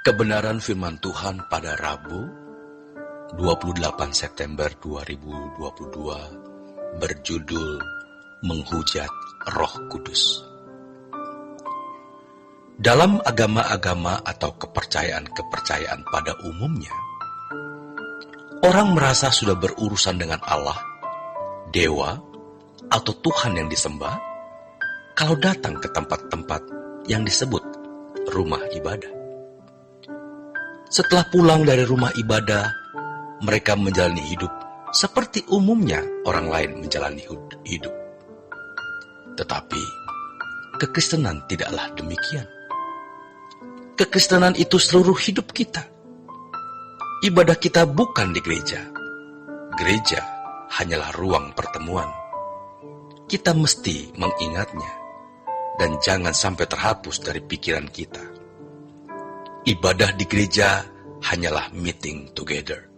Kebenaran firman Tuhan pada Rabu 28 September 2022 berjudul Menghujat Roh Kudus. Dalam agama-agama atau kepercayaan-kepercayaan pada umumnya, orang merasa sudah berurusan dengan Allah, dewa, atau Tuhan yang disembah kalau datang ke tempat-tempat yang disebut rumah ibadah. Setelah pulang dari rumah ibadah, mereka menjalani hidup seperti umumnya orang lain menjalani hidup. Tetapi, kekristenan tidaklah demikian. Kekristenan itu seluruh hidup kita. Ibadah kita bukan di gereja. Gereja hanyalah ruang pertemuan. Kita mesti mengingatnya, dan jangan sampai terhapus dari pikiran kita. Ibadah di gereja hanyalah meeting together,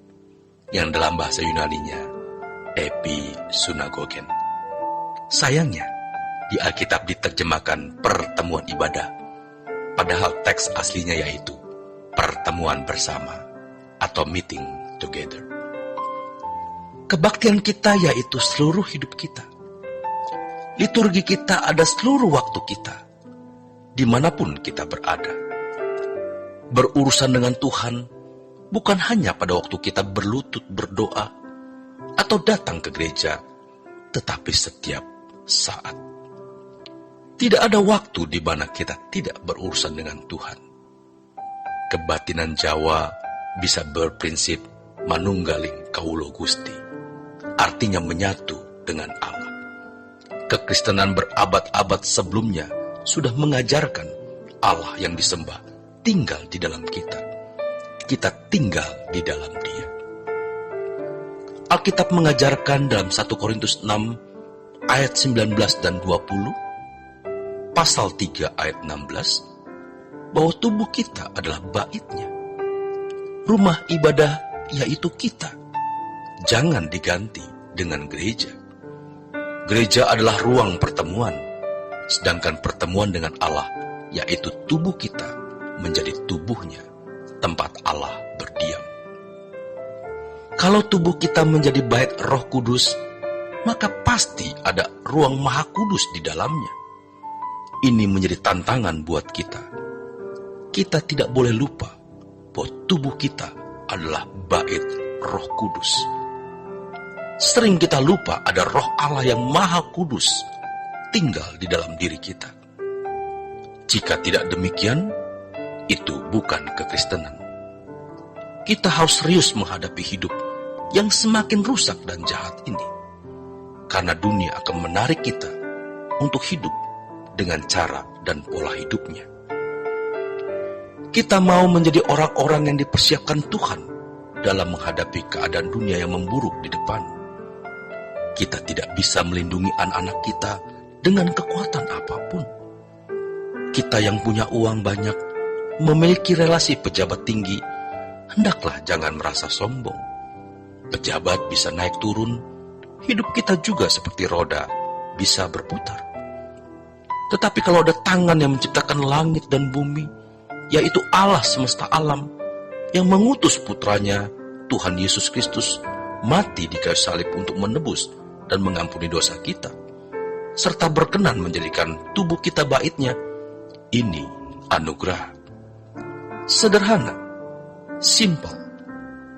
yang dalam bahasa Yunaninya episunagogen. Sayangnya, di Alkitab diterjemahkan pertemuan ibadah, padahal teks aslinya yaitu pertemuan bersama atau meeting together. Kebaktian kita yaitu seluruh hidup kita. Liturgi kita ada seluruh waktu kita, dimanapun kita berada. Berurusan dengan Tuhan bukan hanya pada waktu kita berlutut berdoa atau datang ke gereja, tetapi setiap saat. Tidak ada waktu di mana kita tidak berurusan dengan Tuhan. Kebatinan Jawa bisa berprinsip manunggaling kaulo Gusti, artinya menyatu dengan Allah. Kekristenan berabad-abad sebelumnya sudah mengajarkan Allah yang disembah tinggal di dalam kita. Kita tinggal di dalam Dia. Alkitab mengajarkan dalam 1 Korintus 6 ayat 19 dan 20, pasal 3 ayat 16, bahwa tubuh kita adalah bait-Nya. Rumah ibadah yaitu kita. Jangan diganti dengan gereja. Gereja adalah ruang pertemuan, sedangkan pertemuan dengan Allah yaitu tubuh kita menjadi tubuhnya, tempat Allah berdiam. Kalau tubuh kita menjadi bait Roh Kudus, maka pasti ada ruang Maha Kudus di dalamnya. Ini menjadi tantangan buat kita. Kita tidak boleh lupa bahwa tubuh kita adalah bait Roh Kudus. Sering kita lupa ada Roh Allah yang Maha Kudus tinggal di dalam diri kita. Jika tidak demikian, itu bukan kekristenan. Kita harus serius menghadapi hidup yang semakin rusak dan jahat ini, karena dunia akan menarik kita untuk hidup dengan cara dan pola hidupnya. Kita mau menjadi orang-orang yang dipersiapkan Tuhan dalam menghadapi keadaan dunia yang memburuk di depan. Kita tidak bisa melindungi anak-anak kita dengan kekuatan apapun. Kita yang punya uang banyak, memiliki relasi pejabat tinggi, hendaklah jangan merasa sombong. Pejabat bisa naik turun, hidup kita juga seperti roda, bisa berputar. Tetapi kalau ada tangan yang menciptakan langit dan bumi, yaitu Allah semesta alam, yang mengutus putranya, Tuhan Yesus Kristus, mati di kayu salib untuk menebus dan mengampuni dosa kita, serta berkenan menjadikan tubuh kita bait-Nya, ini anugerah. Sederhana, simpel,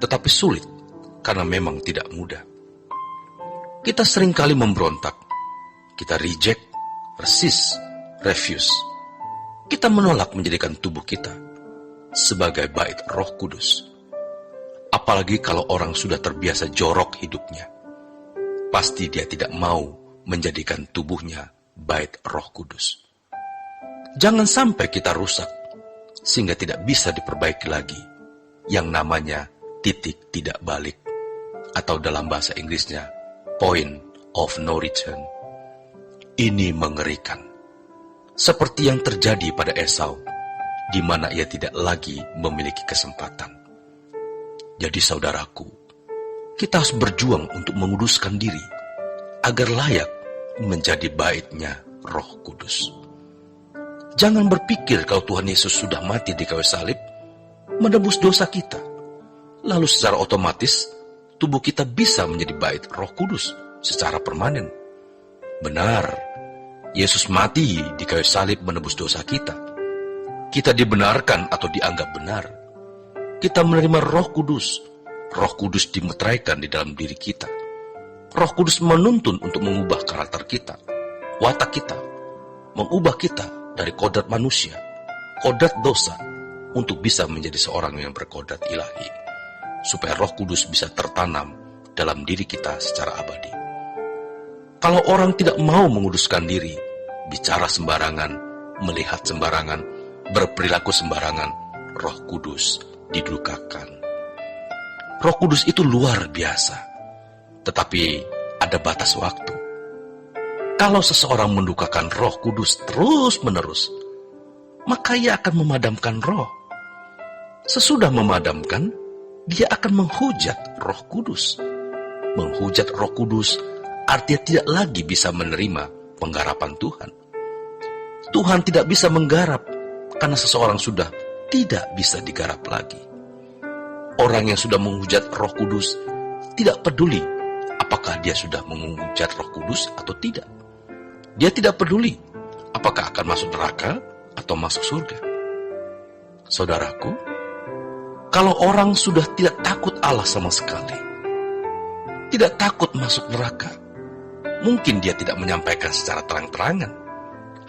tetapi sulit karena memang tidak mudah. Kita seringkali memberontak, kita reject, resist, refuse. Kita menolak menjadikan tubuh kita sebagai bait Roh Kudus. Apalagi kalau orang sudah terbiasa jorok hidupnya, pasti dia tidak mau menjadikan tubuhnya bait Roh Kudus. Jangan sampai kita rusak sehingga tidak bisa diperbaiki lagi, yang namanya titik tidak balik, atau dalam bahasa Inggrisnya point of no return. Ini mengerikan, seperti yang terjadi pada Esau, di mana ia tidak lagi memiliki kesempatan. Jadi saudaraku, kita harus berjuang untuk menguduskan diri agar layak menjadi bait-Nya Roh Kudus. Jangan berpikir kalau Tuhan Yesus sudah mati di kayu salib, menebus dosa kita. Lalu secara otomatis, tubuh kita bisa menjadi bait Roh Kudus secara permanen. Benar, Yesus mati di kayu salib menebus dosa kita. Kita dibenarkan atau dianggap benar. Kita menerima Roh Kudus. Roh Kudus dimeteraikan di dalam diri kita. Roh Kudus menuntun untuk mengubah karakter kita, watak kita, mengubah kita dari kodrat manusia, kodrat dosa, untuk bisa menjadi seorang yang berkodrat ilahi, supaya Roh Kudus bisa tertanam dalam diri kita secara abadi. Kalau orang tidak mau menguduskan diri, bicara sembarangan, melihat sembarangan, berperilaku sembarangan, Roh Kudus didukakan. Roh Kudus itu luar biasa, tetapi ada batas waktu. Kalau seseorang mendukakan Roh Kudus terus-menerus, maka ia akan memadamkan roh. Sesudah memadamkan, dia akan menghujat Roh Kudus. Menghujat Roh Kudus artinya tidak lagi bisa menerima penggarapan Tuhan. Tuhan tidak bisa menggarap karena seseorang sudah tidak bisa digarap lagi. Orang yang sudah menghujat Roh Kudus tidak peduli apakah dia sudah menghujat Roh Kudus atau tidak. Dia tidak peduli apakah akan masuk neraka atau masuk surga. Saudaraku, kalau orang sudah tidak takut Allah sama sekali, tidak takut masuk neraka, mungkin dia tidak menyampaikan secara terang-terangan.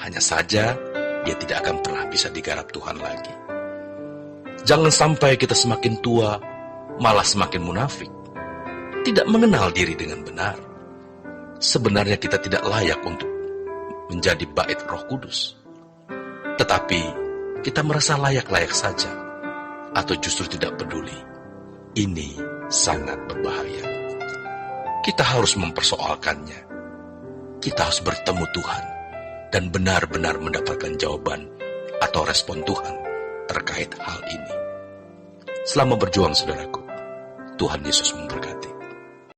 Hanya saja dia tidak akan pernah bisa digarap Tuhan lagi. Jangan sampai kita semakin tua, malah semakin munafik, tidak mengenal diri dengan benar. Sebenarnya kita tidak layak untuk menjadi bait Roh Kudus. Tetapi kita merasa layak-layak saja, atau justru tidak peduli. Ini sangat berbahaya. Kita harus mempersoalkannya. Kita harus bertemu Tuhan dan benar-benar mendapatkan jawaban atau respon Tuhan terkait hal ini. Selamat berjuang, saudaraku. Tuhan Yesus memberkati.